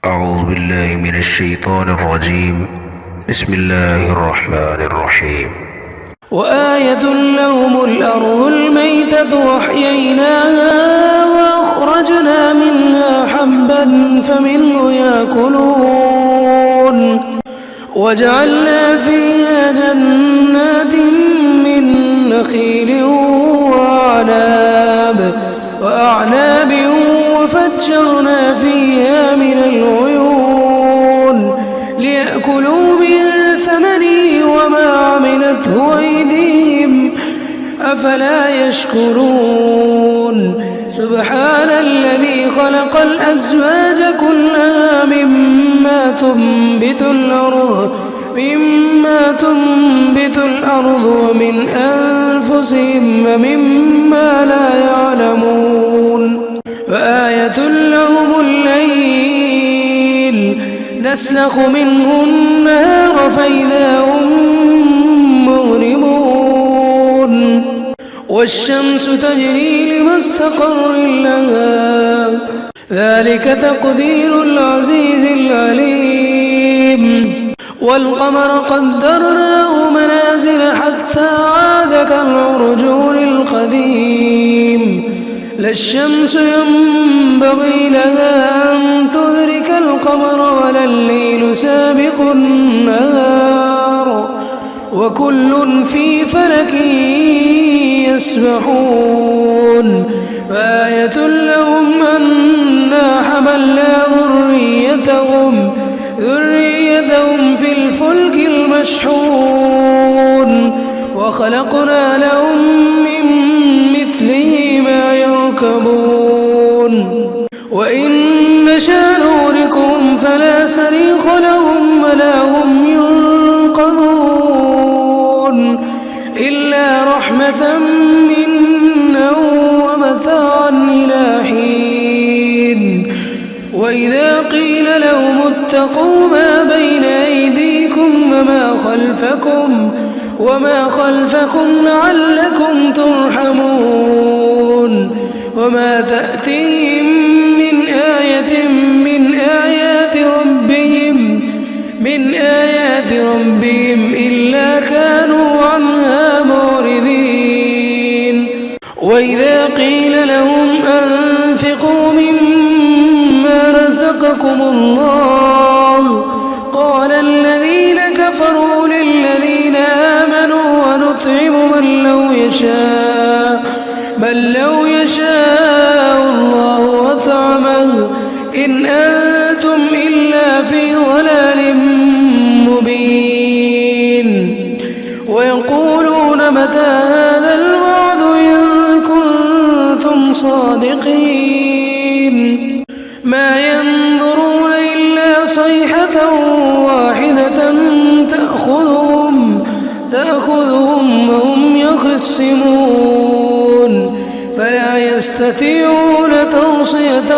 أعوذ بالله من الشيطان الرجيم. بسم الله الرحمن الرحيم. وآية لهم الأرض الميتة وأحييناها وأخرجنا منها حبا فمنه يأكلون وجعلنا فيها جنات من نخيل وأعناب وفجرنا فيها من العيون ليأكلوا من ثمره وما عملته أيديهم أفلا يشكرون. سبحان الذي خلق الأزواج كلها مما تنبت الأرض ومن أنفسهم ومما لا يعلمون. وآية لهم الليل نسلخ منه النهار فإذا هم مظلمون والشمس تجري لمستقر لها ذلك تقدير العزيز العليم. والقمر قدرناه منازل حتى عاد كالعرجون القديم لا الشمس ينبغي لها أن تدرك القمر ولا الليل سابق النهار وكل في فلك يسبحون. وآية لهم أنا حملنا ذريتهم في الفلك المشحون وخلقنا لهم من مثله ما يركبون وإن نشاء نغرقهم فلا صريخ لهم ولا هم ينقذون إلا رحمة منا ومتاعا إلى حين. وإذا قيل لهم اتقوا ما بين أيديكم وما خلفكم لعلكم ترحمون. وما تأتيهم من آية من آيات ربهم إلا كانوا عنها معرضين. وإذا قيل لهم أنفقوا مما رزقكم الله قال الذين كفروا للذين آمنوا ونطعم من لو يشاء الله وطعمه إن أنتم إلا في ضلال مبين. ويقولون متى هذا الوعد إن كنتم صادقين ما ينظرون إلا صيحة واحدة تأخذهم وهم يخصمون فلا يستطيعون توصية